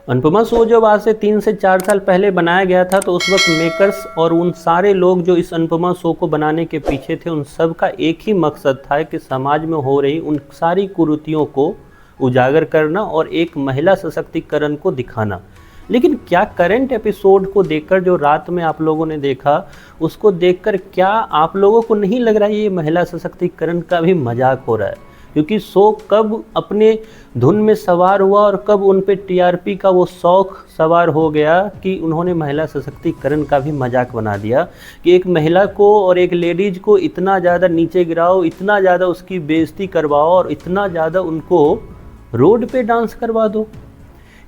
Anupama show जब आज से 3 से 4 साल पहले बनाया गया था तो उस वक्त मेकर्स और उन सारे लोग जो इस अनुपमा शो को बनाने के पीछे थे, उन सब का एक ही मकसद था कि समाज में हो रही उन सारी कुरीतियों को उजागर करना और एक महिला सशक्तिकरण को दिखाना। लेकिन क्या करंट एपिसोड को देखकर जो रात में आप लोगों ने देखा, उसको देखकर क्या आप लोगों को नहीं लग रहा है ये महिला सशक्तिकरण का भी मजाक हो रहा है? क्योंकि शो कब अपने धुन में सवार हुआ और कब उन पे टीआरपी का वो शौक सवार हो गया कि उन्होंने महिला सशक्तिकरण का भी मजाक बना दिया कि एक महिला को और एक लेडीज को इतना ज़्यादा नीचे गिराओ, इतना ज़्यादा उसकी बेइज्जती करवाओ और इतना ज़्यादा उनको रोड पे डांस करवा दो।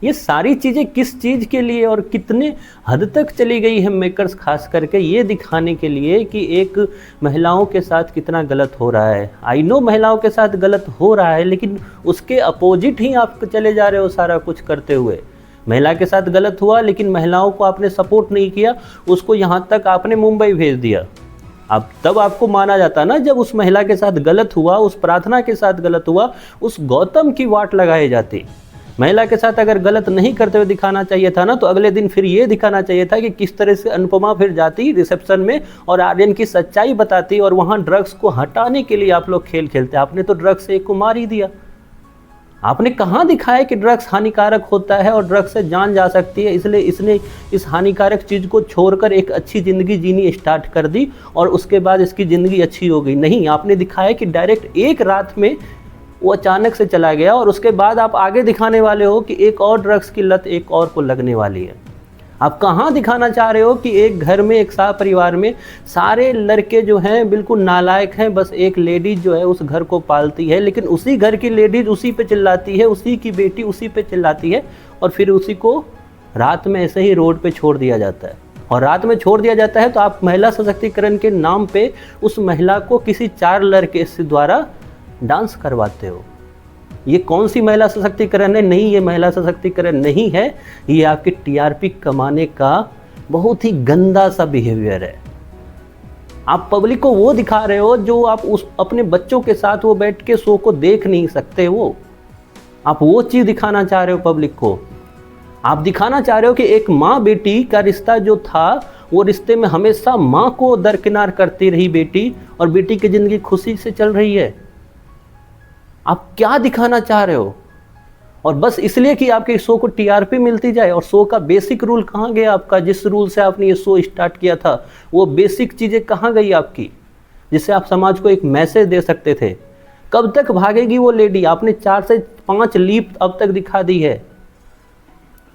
ये सारी चीज़ें किस चीज़ के लिए और कितने हद तक चली गई है मेकर्स खास करके ये दिखाने के लिए कि एक महिलाओं के साथ कितना गलत हो रहा है। आई नो महिलाओं के साथ गलत हो रहा है, लेकिन उसके अपोजिट ही आप चले जा रहे हो सारा कुछ करते हुए। महिला के साथ गलत हुआ लेकिन महिलाओं को आपने सपोर्ट नहीं किया, उसको यहाँ तक आपने मुंबई भेज दिया। अब तब आपको माना जाता ना जब उस महिला के साथ गलत हुआ, उस प्रार्थना के साथ गलत हुआ, उस गौतम की वाट लगाई जाती। महिला के साथ अगर गलत नहीं करते हुए दिखाना चाहिए था ना, तो अगले दिन फिर ये दिखाना चाहिए था कि किस तरह से अनुपमा फिर जाती रिसेप्शन में और आर्यन की सच्चाई बताती और वहाँ ड्रग्स को हटाने के लिए आप लोग खेल खेलते। आपने तो ड्रग्स से एक को मार ही दिया। आपने कहाँ दिखाया कि ड्रग्स हानिकारक होता है और ड्रग्स से जान जा सकती है, इसलिए इसने इस हानिकारक चीज़ को छोड़कर एक अच्छी ज़िंदगी जीनी स्टार्ट कर दी और उसके बाद इसकी ज़िंदगी अच्छी हो गई। नहीं, आपने दिखाया कि डायरेक्ट एक रात में वो अचानक से चला गया और उसके बाद आप आगे दिखाने वाले हो कि एक और ड्रग्स की लत एक और को लगने वाली है। आप कहाँ दिखाना चाह रहे हो कि एक घर में, एक साथ परिवार में सारे लड़के जो हैं बिल्कुल नालायक हैं, बस एक लेडीज जो है उस घर को पालती है, लेकिन उसी घर की लेडीज उसी पे चिल्लाती है, उसी की बेटी उसी पे चिल्लाती है और फिर उसी को रात में ऐसे ही रोड पे छोड़ दिया जाता है। और रात में छोड़ दिया जाता है तो आप महिला सशक्तिकरण के नाम पे उस महिला को किसी 4 लड़के से द्वारा डांस करवाते हो। ये कौन सी महिला सशक्तिकरण है? नहीं, ये महिला सशक्तिकरण नहीं है, ये आपकी टीआरपी कमाने का बहुत ही गंदा सा बिहेवियर है। आप पब्लिक को वो दिखा रहे हो जो आप उस अपने बच्चों के साथ वो बैठ के शो को देख नहीं सकते। वो आप वो चीज़ दिखाना चाह रहे हो पब्लिक को। आप दिखाना चाह रहे हो कि एक माँ बेटी का रिश्ता जो था, वो रिश्ते में हमेशा माँ को दरकिनार करती रही बेटी, और बेटी की ज़िंदगी खुशी से चल रही है। आप क्या दिखाना चाह रहे हो? और बस इसलिए कि आपके शो को टीआरपी मिलती जाए। और शो का बेसिक रूल कहाँ गया आपका? जिस रूल से आपने ये शो स्टार्ट किया था, वो बेसिक चीज़ें कहाँ गई आपकी, जिससे आप समाज को एक मैसेज दे सकते थे? कब तक भागेगी वो लेडी? आपने 4 से 5 लीप अब तक दिखा दी है।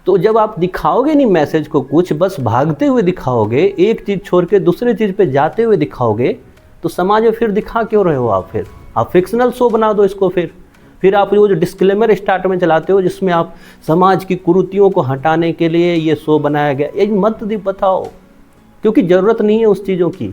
तो जब आप दिखाओगे नहीं मैसेज को, कुछ बस भागते हुए दिखाओगे, एक चीज़ छोड़ के दूसरे चीज़ पे जाते हुए दिखाओगे, तो समाज में फिर दिखा क्यों रहे हो आप? फिर आप फिक्शनल शो बना दो इसको। फिर आप वो जो डिस्क्लेमर स्टार्ट में चलाते हो जिसमें आप समाज की कुरीतियों को हटाने के लिए ये शो बनाया गया, ये मत बताओ, क्योंकि ज़रूरत नहीं है उस चीज़ों की।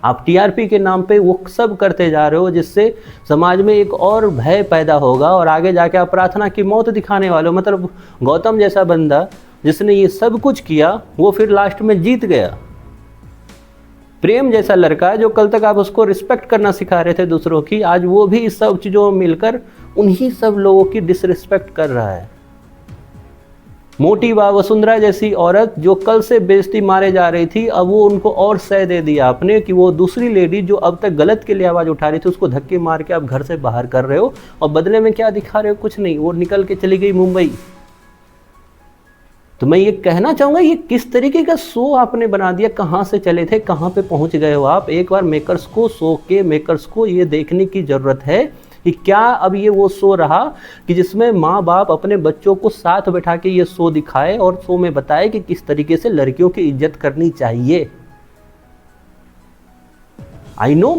आप टीआरपी के नाम पे वो सब करते जा रहे हो जिससे समाज में एक और भय पैदा होगा और आगे जाके आप प्रार्थना की मौत दिखाने वाले हो। मतलब गौतम जैसा बंदा जिसने ये सब कुछ किया, वो फिर लास्ट में जीत गया। प्रेम जैसा लड़का जो कल तक आप उसको रिस्पेक्ट करना सिखा रहे थे दूसरों की, आज वो भी इस सब चीज़ों में मिलकर उन्हीं सब लोगों की डिसरिस्पेक्ट कर रहा है। मोटी वसुंधरा जैसी औरत जो कल से बेइज्जती मारे जा रही थी, अब वो उनको और सह दे दिया आपने कि वो दूसरी लेडी जो अब तक गलत के लिए आवाज़ उठा रही थी, उसको धक्के मार के आप घर से बाहर कर रहे हो। और बदले में क्या दिखा रहे हो? कुछ नहीं, वो निकल के चली गई मुंबई। तो मैं ये कहना चाहूँगा, ये किस तरीके का शो आपने बना दिया? कहाँ से चले थे, कहाँ पे पहुँच गए हो आप? एक बार मेकर्स को, शो के मेकर्स को ये देखने की ज़रूरत है कि क्या अब ये वो शो रहा कि जिसमें माँ बाप अपने बच्चों को साथ बैठा के ये शो दिखाए और शो में बताए कि किस तरीके से लड़कियों की इज्जत करनी चाहिए। आई नो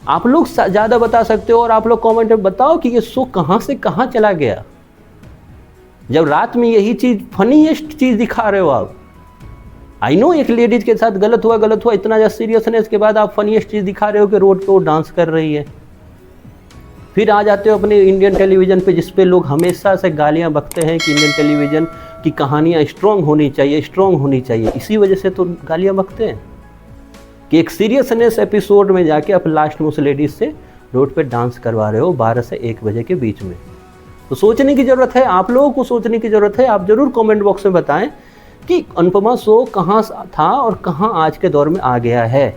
आप लोग ज़्यादा बता सकते हो और आप लोग कमेंट में बताओ कि ये शो कहाँ से कहाँ चला गया, जब रात में यही चीज़, फनीएस्ट चीज़ दिखा रहे हो आप। आई नो एक लेडीज के साथ गलत हुआ, इतना ज़्यादा सीरियसनेस के बाद आप फनीएस्ट चीज़ दिखा रहे हो कि रोड पे वो डांस कर रही है। फिर आ जाते हो अपने इंडियन टेलीविज़न पे, जिस पे लोग हमेशा से गालियाँ बकते हैं कि इंडियन टेलीविज़न की कहानियाँ स्ट्रॉन्ग होनी चाहिए। इसी वजह से तो गालियाँ बकते हैं कि एक सीरियसनेस एपिसोड में जाके आप लास्ट में उस लेडीज से रोड पे डांस करवा रहे हो 12 से 1 बजे के बीच में। तो सोचने की ज़रूरत है, आप लोगों को सोचने की ज़रूरत है। आप ज़रूर कमेंट बॉक्स में बताएं कि अनुपमा शो कहाँ था और कहाँ आज के दौर में आ गया है।